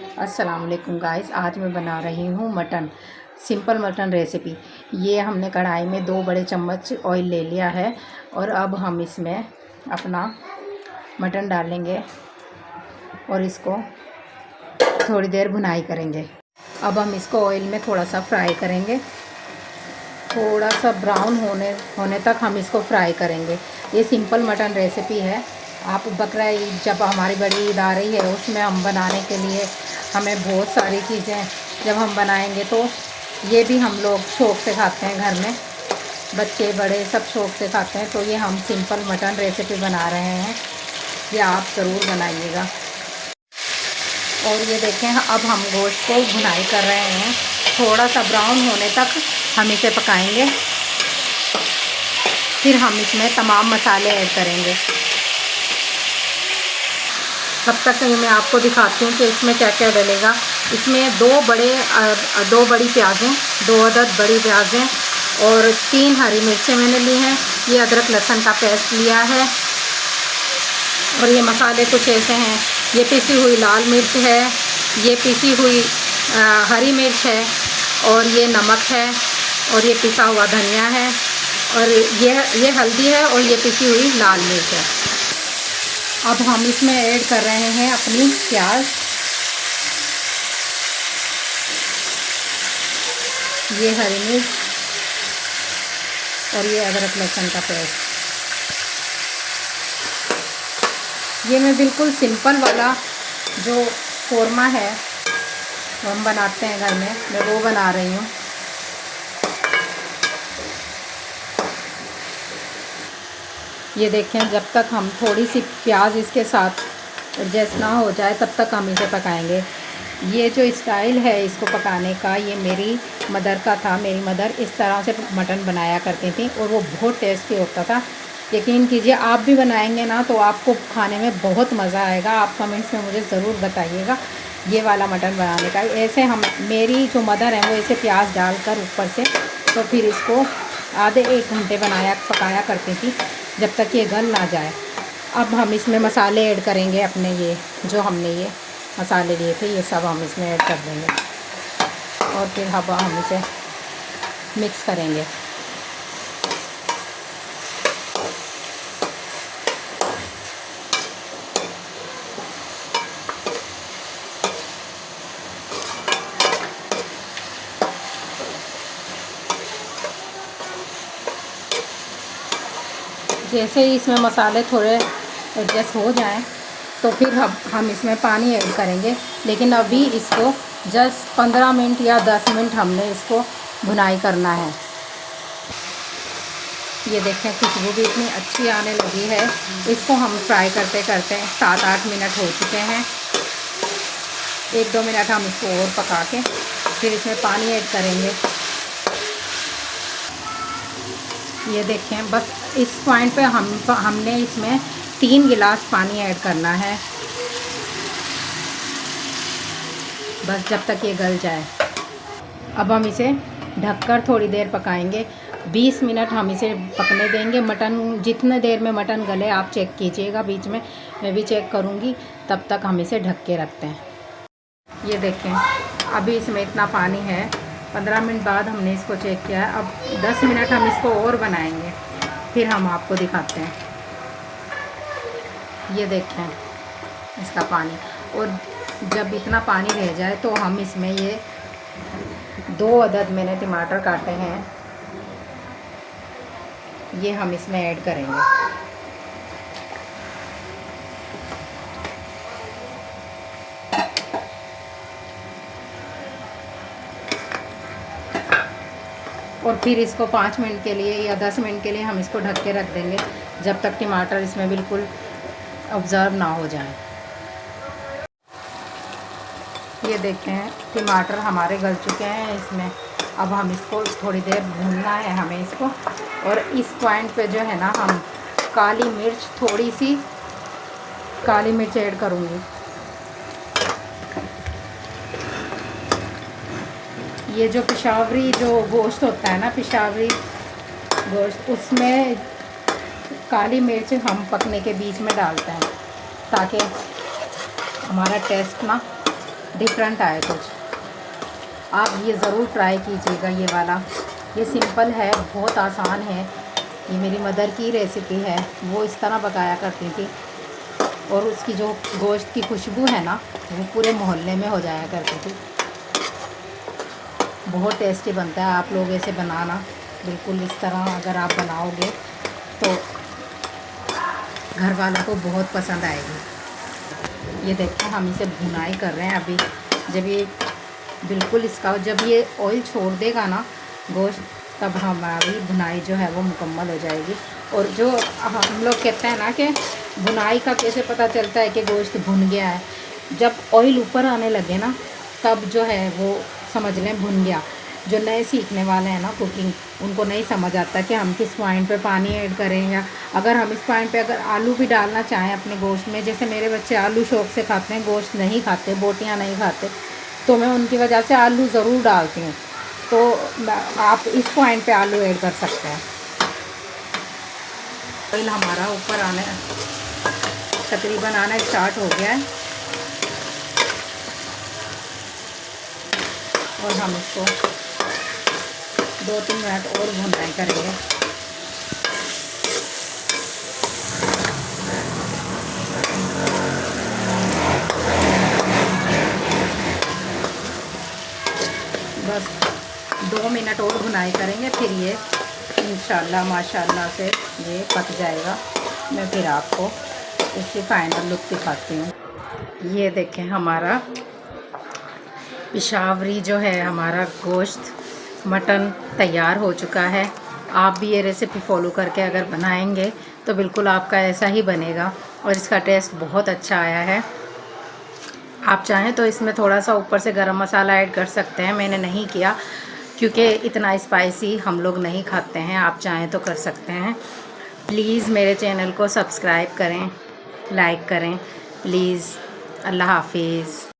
अस्सलाम वालेकुम गाइस। आज मैं बना रही हूँ मटन, सिंपल मटन रेसिपी। ये हमने कढ़ाई में 2 बड़े चम्मच ऑयल ले लिया है और अब हम इसमें अपना मटन डालेंगे और इसको थोड़ी देर भुनाई करेंगे। अब हम इसको ऑयल में थोड़ा सा फ्राई करेंगे, थोड़ा सा ब्राउन होने तक हम इसको फ्राई करेंगे। ये सिंपल मटन रेसिपी है। आप बकरा ईद जब हमारी बड़ी ईद आ रही है उसमें हम बनाने के लिए हमें बहुत सारी चीज़ें जब हम बनाएंगे तो ये भी हम लोग शौक़ से खाते हैं, घर में बच्चे बड़े सब शौक़ से खाते हैं। तो ये हम सिंपल मटन रेसिपी बना रहे हैं, ये आप ज़रूर बनाइएगा। और ये देखें, अब हम गोश्त को भुनाई कर रहे हैं, थोड़ा सा ब्राउन होने तक हम इसे पकाएंगे। फिर हम इसमें तमाम मसाले ऐड करेंगे। तब तक मैं आपको दिखाती हूँ कि इसमें क्या क्या डलेगा। इसमें 2 बड़ी प्याज़ें, 2 अदद बड़ी प्याज़ें और 3 हरी मिर्चें मैंने ली हैं। ये अदरक लहसुन का पेस्ट लिया है। और ये मसाले कुछ ऐसे हैं, ये पिसी हुई लाल मिर्च है, ये पिसी हुई हरी मिर्च है और ये नमक है और ये पिसा हुआ धनिया है और ये हल्दी है और ये पिसी हुई लाल मिर्च है। अब हम इसमें ऐड कर रहे हैं अपनी प्याज, ये हरी मिर्च और ये अदरक लहसुन का पेस्ट। ये मैं बिल्कुल सिंपल वाला जो कोरमा है वो हम बनाते हैं घर में, मैं वो बना रही हूँ। ये देखें, जब तक हम थोड़ी सी प्याज इसके साथ एडजस्ट ना हो जाए तब तक हम इसे पकाएंगे। ये जो स्टाइल है इसको पकाने का, ये मेरी मदर का था। मेरी मदर इस तरह से मटन बनाया करती थी और वो बहुत टेस्टी होता था। यकीन कीजिए, आप भी बनाएंगे ना तो आपको खाने में बहुत मज़ा आएगा। आप कमेंट्स में मुझे ज़रूर बताइएगा ये वाला मटन बनाने का। ऐसे हम, मेरी जो मदर है वो इसे प्याज डालकर ऊपर से तो फिर इसको आधे 1 घंटे पकाया करती थी जब तक ये गल ना जाए। अब हम इसमें मसाले ऐड करेंगे अपने, ये जो हमने ये मसाले लिए थे ये सब हम इसमें ऐड कर देंगे और फिर हम इसे मिक्स करेंगे। जैसे ही इसमें मसाले थोड़े एडजस्ट हो जाएं तो फिर हम इसमें पानी ऐड करेंगे। लेकिन अभी इसको जस्ट 15 मिनट या 10 मिनट हमने इसको भुनाई करना है। ये देखें, खुशबू भी इतनी अच्छी आने लगी है। इसको हम फ्राई करते करते 7-8 मिनट हो चुके हैं। 1-2 मिनट हम इसको और पका के फिर इसमें पानी ऐड करेंगे। ये देखें, बस इस पॉइंट पे हमने इसमें 3 गिलास पानी ऐड करना है, बस जब तक ये गल जाए। अब हम इसे ढककर थोड़ी देर पकाएंगे। 20 मिनट हम इसे पकने देंगे। मटन, जितने देर में मटन गले आप चेक कीजिएगा, बीच में मैं भी चेक करूँगी। तब तक हम इसे ढक के रखते हैं। ये देखें, अभी इसमें इतना पानी है। 15 मिनट बाद हमने इसको चेक किया है। अब 10 मिनट हम इसको और बनाएंगे, फिर हम आपको दिखाते हैं। ये देखें इसका पानी, और जब इतना पानी रह जाए तो हम इसमें ये 2 अदद मैंने टमाटर काटे हैं, ये हम इसमें ऐड करेंगे। और फिर इसको 5 मिनट के लिए या 10 मिनट के लिए हम इसको ढक के रख देंगे, जब तक टमाटर इसमें बिल्कुल ऑब्ज़र्व ना हो जाए। ये देखें, टमाटर हमारे गल चुके हैं इसमें। अब हम इसको थोड़ी देर भूनना है हमें इसको। और इस पॉइंट पे जो है ना, हम काली मिर्च, थोड़ी सी काली मिर्च ऐड करूँगी। ये जो पेशावरी जो गोश्त होता है ना, पेशावरी गोश्त, उसमें काली मिर्च हम पकने के बीच में डालते हैं ताकि हमारा टेस्ट ना डिफरेंट आए कुछ। आप ये ज़रूर ट्राई कीजिएगा ये वाला। ये सिंपल है, बहुत आसान है। ये मेरी मदर की रेसिपी है, वो इस तरह पकाया करती थी और उसकी जो गोश्त की खुशबू है ना, वो पूरे मोहल्ले में हो जाया करती थी। बहुत टेस्टी बनता है। आप लोग ऐसे बनाना, बिल्कुल इस तरह अगर आप बनाओगे तो घर वालों को बहुत पसंद आएगी। ये देखो हम इसे भुनाई कर रहे हैं अभी। जब ये बिल्कुल इसका जब ये ऑयल छोड़ देगा ना गोश्त, तब हमारी भुनाई जो है वो मुकम्मल हो जाएगी। और जो हम लोग कहते हैं ना कि भुनाई का कैसे पता चलता है कि गोश्त भुन गया है, जब ऑयल ऊपर आने लगे ना, तब जो है वो समझ लें भुन गया। जो नए सीखने वाले हैं ना कुकिंग, उनको नहीं समझ आता कि हम किस पॉइंट पे पानी ऐड करें, या अगर हम इस पॉइंट पे अगर आलू भी डालना चाहें अपने गोश्त में। जैसे मेरे बच्चे आलू शौक़ से खाते हैं, गोश्त नहीं खाते, बोटियाँ नहीं खाते, तो मैं उनकी वजह से आलू ज़रूर डालती हूँ। तो आप इस पॉइंट पे आलू ऐड कर सकते हैं। ऑयल हमारा ऊपर आने तकरीबन आना स्टार्ट हो गया है और हम इसको 2-3 मिनट और भुनाई करेंगे। बस 2 मिनट और भुनाई करेंगे, फिर ये इंशाल्लाह माशाल्लाह से ये पक जाएगा। मैं फिर आपको इसकी फ़ाइनल लुक दिखाती हूँ। ये देखें हमारा पेशावरी जो है, हमारा गोश्त मटन तैयार हो चुका है। आप भी ये रेसिपी फॉलो करके अगर बनाएंगे तो बिल्कुल आपका ऐसा ही बनेगा और इसका टेस्ट बहुत अच्छा आया है। आप चाहें तो इसमें थोड़ा सा ऊपर से गरम मसाला ऐड कर सकते हैं, मैंने नहीं किया क्योंकि इतना स्पाइसी हम लोग नहीं खाते हैं। आप चाहें तो कर सकते हैं। प्लीज़ मेरे चैनल को सब्सक्राइब करें, लाइक करें प्लीज़। अल्लाह हाफिज़।